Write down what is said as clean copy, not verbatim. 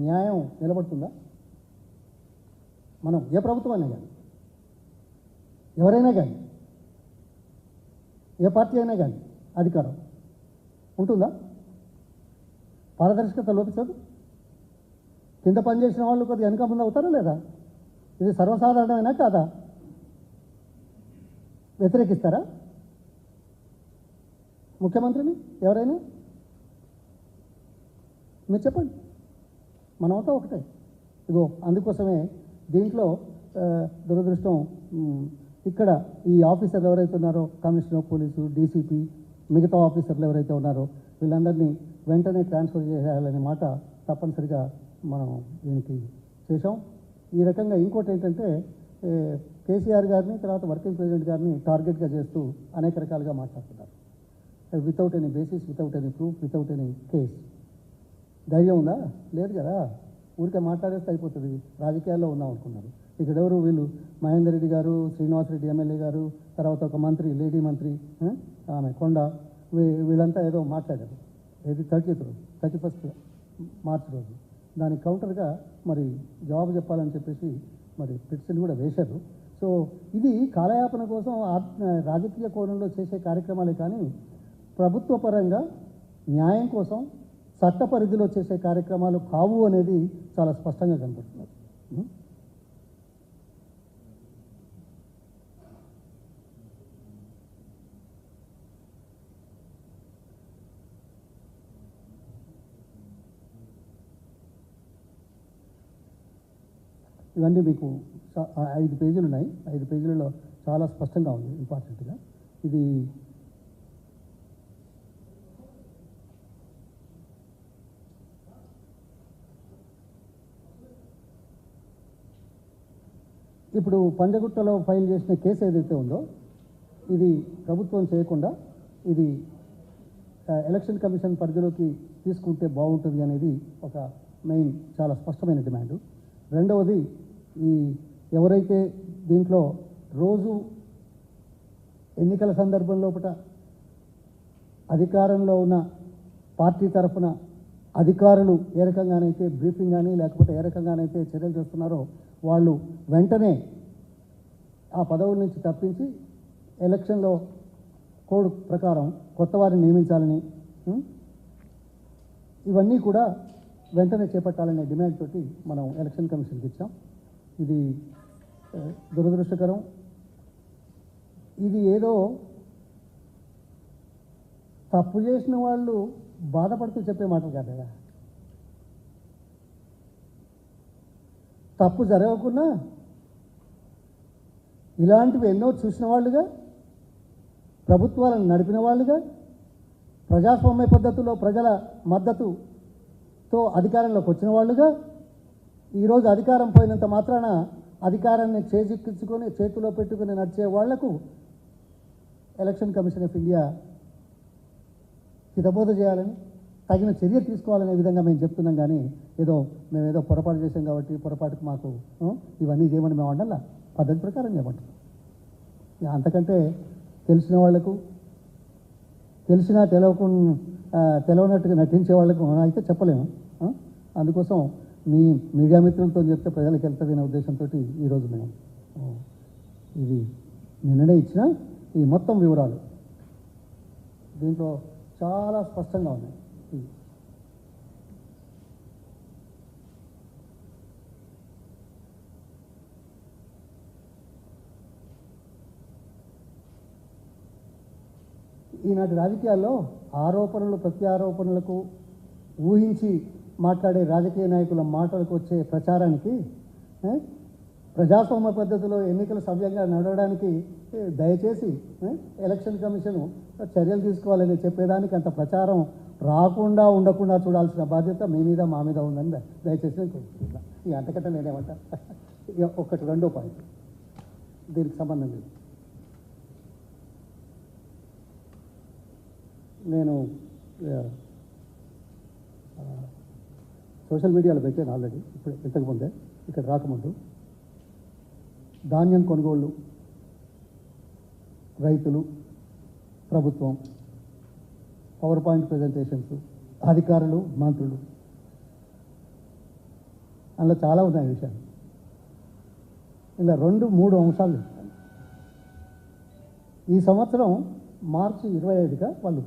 న్యాయం నిలబడుతుందా? మనం ఏ ప్రభుత్వం అయినా కానీ, ఎవరైనా కానీ, ఏ పార్టీ అయినా కానీ అధికారం ఉంటుందా? పారదర్శకత లోపించదు. కింద పనిచేసిన వాళ్ళు కొద్దిగా వెనుక ముందు అవుతారా లేదా? ఇది సర్వసాధారణమైనా కాదా? వ్యతిరేకిస్తారా ముఖ్యమంత్రిని ఎవరైనా? మీరు చెప్పండి. మనమంతా ఒకటే. ఇగో అందుకోసమే దీంట్లో దురదృష్టం ఇక్కడ ఈ ఆఫీసర్లు ఎవరైతే ఉన్నారో, కమిషనర్ పోలీసు, డీసీపీ, మిగతా ఆఫీసర్లు ఎవరైతే ఉన్నారో వీళ్ళందరినీ వెంటనే ట్రాన్స్ఫర్ చేయాలనే మాట తప్పనిసరిగా మనం దీనికి చేసాం. ఈ రకంగా ఇంకోటి ఏంటంటే కేసీఆర్ గారిని, తర్వాత వర్కింగ్ ప్రెసిడెంట్ గారిని టార్గెట్గా చేస్తూ అనేక రకాలుగా మాట్లాడుతున్నారు. Without any basis, without any proof, without any case. ధైర్యం ఉందా? లేదు కదా. ఊరికే మాట్లాడేస్తే అయిపోతుంది. రాజకీయాల్లో ఉన్నాం అనుకున్నారు. ఇక్కడ ఎవరు వీళ్ళు? మహేందర్ రెడ్డి గారు, శ్రీనివాస్ రెడ్డి ఎమ్మెల్యే గారు, తర్వాత ఒక మంత్రి, లేడీ మంత్రి ఆమె కొండ, వీళ్ళంతా ఏదో మాట్లాడారు. ఏది 31st మార్చి రోజు. దానికి కౌంటర్గా మరి జవాబు చెప్పాలని చెప్పేసి మరి పిటిషన్ కూడా వేశారు. సో ఇది కాలయాపన కోసం రాజకీయ కోణంలో చేసే కార్యక్రమాలే కానీ ప్రభుత్వ పరంగా న్యాయం కోసం చట్ట పరిధిలో చేసే కార్యక్రమాలు కావు అనేది చాలా స్పష్టంగా కనబడుతున్నారు. ఇవన్నీ మీకు 5 పేజీలు ఉన్నాయి. 5 పేజీలలో చాలా స్పష్టంగా ఉంది. ఇంపార్టెంట్గా ఇది ఇప్పుడు పంజగుట్టలో ఫైల్ చేసిన కేసు ఏదైతే ఉందో ఇది ప్రభుత్వం చేయకుండా ఇది ఎలక్షన్ కమిషన్ పరిధిలోకి తీసుకుంటే బాగుంటుంది అనేది ఒక మెయిన్ చాలా స్పష్టమైన డిమాండ్. రెండవది ఈ ఎవరైతే దీంట్లో రోజు ఎన్నికల సందర్భం లోపల అధికారంలో ఉన్న పార్టీ తరఫున అధికారులు ఏ రకంగానైతే బ్రీఫింగ్ కానీ లేకపోతే ఏ రకంగానైతే చర్యలు చేస్తున్నారో వాళ్ళు వెంటనే ఆ పదవుల నుంచి తప్పించి ఎలక్షన్లో కోడ్ ప్రకారం కొత్త వారిని నియమించాలని, ఇవన్నీ కూడా వెంటనే చేపట్టాలనే డిమాండ్ తోటి మనం ఎలక్షన్ కమిషన్కి ఇచ్చాం. ఇది దురదృష్టకరం. ఇది ఏదో తప్పు చేసిన వాళ్ళు బాధపడుతూ చెప్పే మాటలు కాదా. తప్పు జరగకున్నా ఇలాంటివి ఎన్నో చూసిన వాళ్ళుగా, ప్రభుత్వాలను నడిపిన వాళ్ళుగా, ప్రజాస్వామ్య పద్ధతిలో ప్రజల మద్దతుతో అధికారంలోకి వచ్చిన వాళ్ళుగా, ఈరోజు అధికారం పోయినంత మాత్రాన అధికారాన్ని చేజిక్కించుకొని చేతిలో పెట్టుకుని నడిచే వాళ్లకు ఎలక్షన్ కమిషన్ ఆఫ్ ఇండియా హితబోధ చేయాలని, తగిన చర్య తీసుకోవాలనే విధంగా మేము చెప్తున్నాం. కానీ మేమేదో పొరపాటు చేసాం కాబట్టి పొరపాటుకు మాకు ఇవన్నీ చేయమని మేము అండాలా? పద్ధతి ప్రకారం చేయమంటున్నాం. అంతకంటే తెలిసిన వాళ్లకు, తెలిసినా తెలవనట్టుగా నటించే వాళ్ళకు అయితే చెప్పలేము. అందుకోసం మీ మీడియా మిత్రులతో చెప్తే ప్రజలకు వెళ్తుంది అనే ఉద్దేశంతో ఈరోజు మేము ఇది నిన్ననే ఇచ్చిన ఈ మొత్తం వివరాలు దీంట్లో చాలా స్పష్టంగా ఉన్నాయి. ఈనాటి రాజకీయాల్లో ఆరోపణలు ప్రత్యారోపణలకు ఊహించి మాట్లాడే రాజకీయ నాయకుల మాటలకు వచ్చే ప్రచారానికి, ప్రజాస్వామ్య పద్ధతిలో ఎన్నికలు సవ్యంగా నడవడానికి దయచేసి ఎలక్షన్ కమిషన్ చర్యలు తీసుకోవాలని చెప్పేదానికి అంత ప్రచారం రాకుండా ఉండకుండా చూడాల్సిన బాధ్యత మీ మీద మా మీద ఉందని దయచేసి నేను కోరుకుంటున్నా. ఈ అంతకంటే నేనేమంటా, ఒకటి రెండో పాయింట్ దీనికి సంబంధం లేదు. నేను సోషల్ మీడియాలో పెట్టాను ఆల్రెడీ, ఇప్పుడు ఇంతకుముందే ఇక్కడ రాకముందు. ధాన్యం కొనుగోళ్ళు, రైతులు, ప్రభుత్వం, పవర్ పాయింట్ ప్రజెంటేషన్స్, అధికారులు, మంత్రులు అందులో చాలా ఉన్నాయి విషయాలు. ఇలా 2-3 అంశాలు చెప్తాను. ఈ సంవత్సరం మార్చి 25గా వాళ్ళు